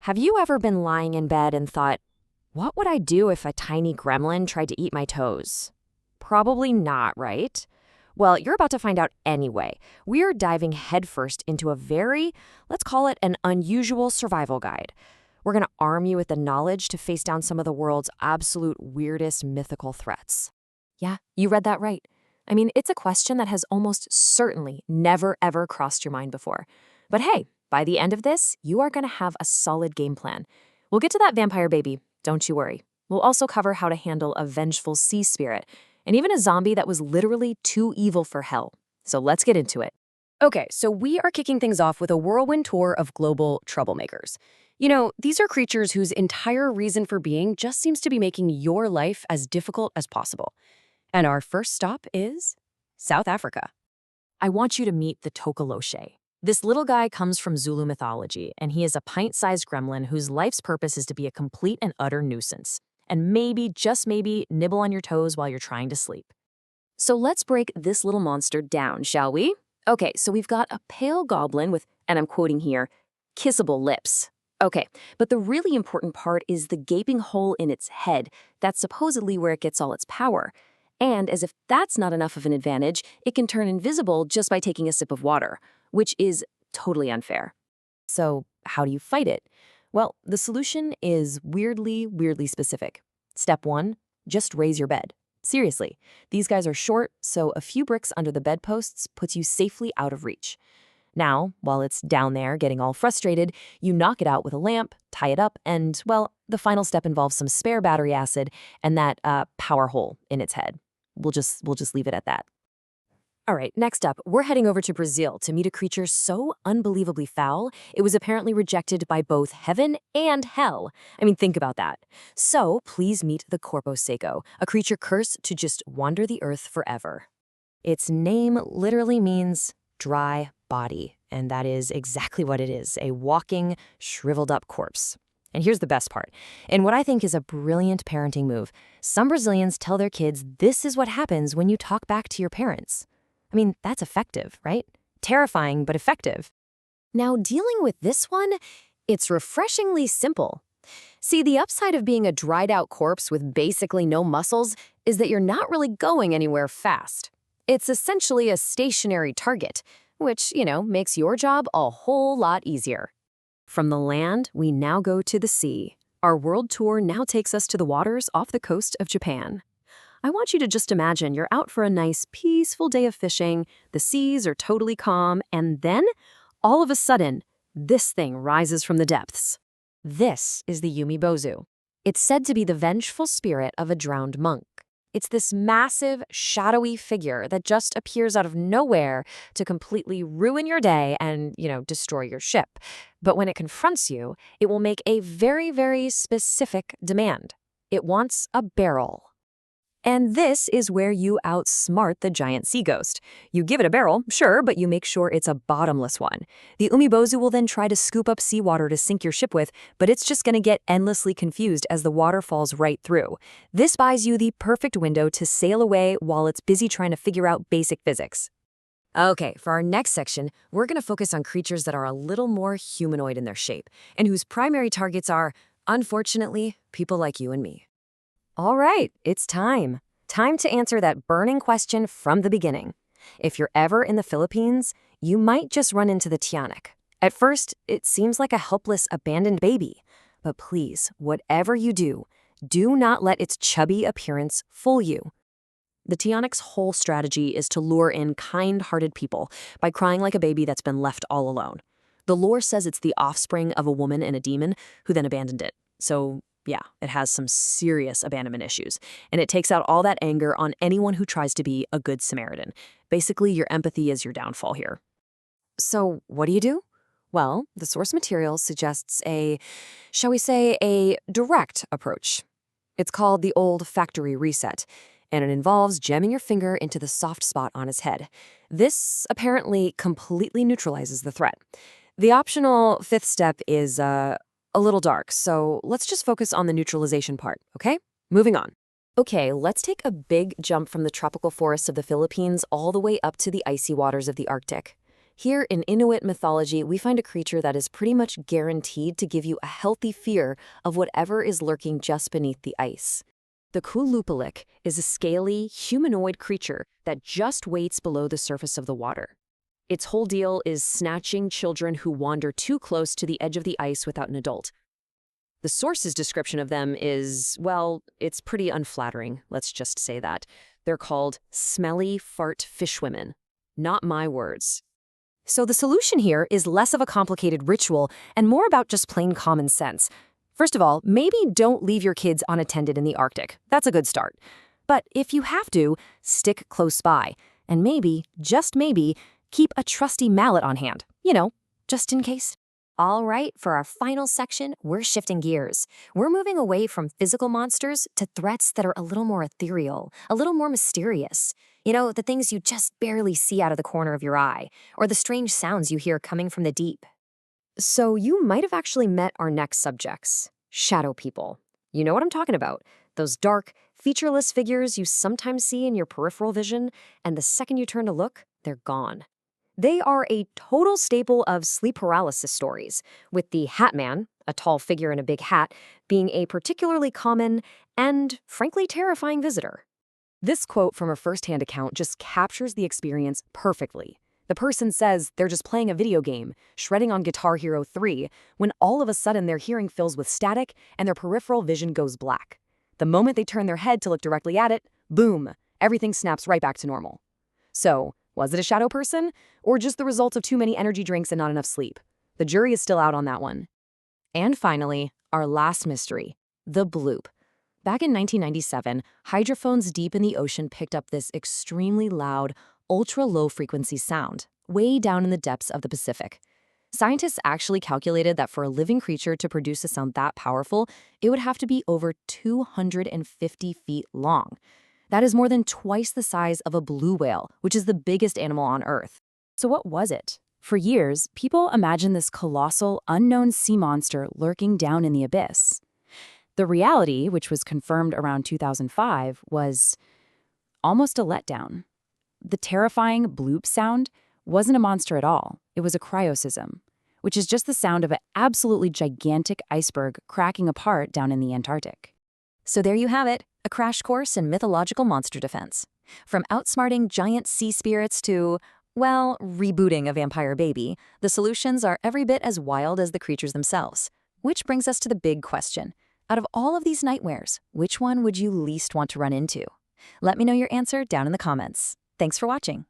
Have you ever been lying in bed and thought, what would I do if a tiny gremlin tried to eat my toes? Probably not, right? Well, you're about to find out anyway. We're diving headfirst into a very, let's call it an unusual survival guide. We're going to arm you with the knowledge to face down some of the world's absolute weirdest mythical threats. Yeah, you read that right. I mean, it's a question that has almost certainly never ever crossed your mind before. But hey, by the end of this, you are going to have a solid game plan. We'll get to that vampire baby, don't you worry. We'll also cover how to handle a vengeful sea spirit, and even a zombie that was literally too evil for hell. So let's get into it. Okay, so we are kicking things off with a whirlwind tour of global troublemakers. You know, these are creatures whose entire reason for being just seems to be making your life as difficult as possible. And our first stop is South Africa. I want you to meet the Tokoloshe. This little guy comes from Zulu mythology, and he is a pint-sized gremlin whose life's purpose is to be a complete and utter nuisance, and maybe, just maybe, nibble on your toes while you're trying to sleep. So let's break this little monster down, shall we? Okay, so we've got a pale goblin with, and I'm quoting here, kissable lips. Okay, but the really important part is the gaping hole in its head. That's supposedly where it gets all its power. And as if that's not enough of an advantage, it can turn invisible just by taking a sip of water, which is totally unfair. So how do you fight it? Well, the solution is weirdly specific. Step 1, just raise your bed. Seriously, these guys are short, so a few bricks under the bedposts puts you safely out of reach. Now, while it's down there getting all frustrated, you knock it out with a lamp, tie it up, and, well, the final step involves some spare battery acid and that power hole in its head. We'll just leave it at that. All right, next up, we're heading over to Brazil to meet a creature so unbelievably foul, it was apparently rejected by both heaven and hell. I mean, think about that. So please meet the Corpo Seco, a creature cursed to just wander the earth forever. Its name literally means dry body, and that is exactly what it is, a walking, shriveled up corpse. And here's the best part. In what I think is a brilliant parenting move, some Brazilians tell their kids this is what happens when you talk back to your parents. I mean, that's effective, right? Terrifying, but effective. Now, dealing with this one, it's refreshingly simple. See, the upside of being a dried-out corpse with basically no muscles is that you're not really going anywhere fast. It's essentially a stationary target, which, makes your job a whole lot easier. From the land, we now go to the sea. Our world tour now takes us to the waters off the coast of Japan. I want you to just imagine you're out for a nice, peaceful day of fishing, the seas are totally calm, and then, all of a sudden, this thing rises from the depths. This is the Yumibozu. It's said to be the vengeful spirit of a drowned monk. It's this massive, shadowy figure that just appears out of nowhere to completely ruin your day and, destroy your ship. But when it confronts you, it will make a very specific demand. It wants a barrel. And this is where you outsmart the giant sea ghost. You give it a barrel, sure, but you make sure it's a bottomless one. The Umibozu will then try to scoop up seawater to sink your ship with, but it's just going to get endlessly confused as the water falls right through. This buys you the perfect window to sail away while it's busy trying to figure out basic physics. Okay, for our next section, we're going to focus on creatures that are a little more humanoid in their shape, and whose primary targets are, unfortunately, people like you and me. All right, it's time. Time to answer that burning question from the beginning. If you're ever in the Philippines, you might just run into the Tiyanak. At first, it seems like a helpless, abandoned baby. But please, whatever you do not let its chubby appearance fool you. The Tiyanak's whole strategy is to lure in kind-hearted people by crying like a baby that's been left all alone. The lore says it's the offspring of a woman and a demon who then abandoned it. So, yeah, it has some serious abandonment issues, and it takes out all that anger on anyone who tries to be a good Samaritan. Basically, your empathy is your downfall here. So what do? Well, the source material suggests shall we say, a direct approach. It's called the old factory reset, and it involves jamming your finger into the soft spot on its head. This apparently completely neutralizes the threat. The optional fifth step is, a little dark, so let's just focus on the neutralization part, okay? Moving on. Okay, let's take a big jump from the tropical forests of the Philippines all the way up to the icy waters of the Arctic. Here in Inuit mythology, we find a creature that is pretty much guaranteed to give you a healthy fear of whatever is lurking just beneath the ice. The Kulupalik is a scaly, humanoid creature that just waits below the surface of the water. Its whole deal is snatching children who wander too close to the edge of the ice without an adult. The source's description of them is, well, it's pretty unflattering, let's just say that. They're called smelly fart fishwomen. Not my words. So the solution here is less of a complicated ritual and more about just plain common sense. First of all, maybe don't leave your kids unattended in the Arctic. That's a good start. But if you have to, stick close by. And maybe, just maybe, keep a trusty mallet on hand. Just in case. All right, for our final section, we're shifting gears. We're moving away from physical monsters to threats that are a little more ethereal, a little more mysterious. The things you just barely see out of the corner of your eye, or the strange sounds you hear coming from the deep. So you might have actually met our next subjects, shadow people. You know what I'm talking about. Those dark, featureless figures you sometimes see in your peripheral vision, and the second you turn to look, they're gone. They are a total staple of sleep paralysis stories, with the Hat Man, a tall figure in a big hat, being a particularly common and, frankly, terrifying visitor. This quote from a first-hand account just captures the experience perfectly. The person says they're just playing a video game, shredding on Guitar Hero 3, when all of a sudden their hearing fills with static and their peripheral vision goes black. The moment they turn their head to look directly at it, boom, everything snaps right back to normal. So, was it a shadow person, or just the result of too many energy drinks and not enough sleep? The jury is still out on that one. And finally, our last mystery, the bloop. Back in 1997, hydrophones deep in the ocean picked up this extremely loud, ultra-low frequency sound, way down in the depths of the Pacific. Scientists actually calculated that for a living creature to produce a sound that powerful, it would have to be over 250 feet long. That is more than twice the size of a blue whale, which is the biggest animal on Earth. So what was it? For years, people imagined this colossal, unknown sea monster lurking down in the abyss. The reality, which was confirmed around 2005, was almost a letdown. The terrifying bloop sound wasn't a monster at all. It was a cryosism, which is just the sound of an absolutely gigantic iceberg cracking apart down in the Antarctic. So there you have it, a crash course in mythological monster defense. From outsmarting giant sea spirits to, well, rebooting a vampire baby, the solutions are every bit as wild as the creatures themselves. Which brings us to the big question. Out of all of these nightmares, which one would you least want to run into? Let me know your answer down in the comments. Thanks for watching.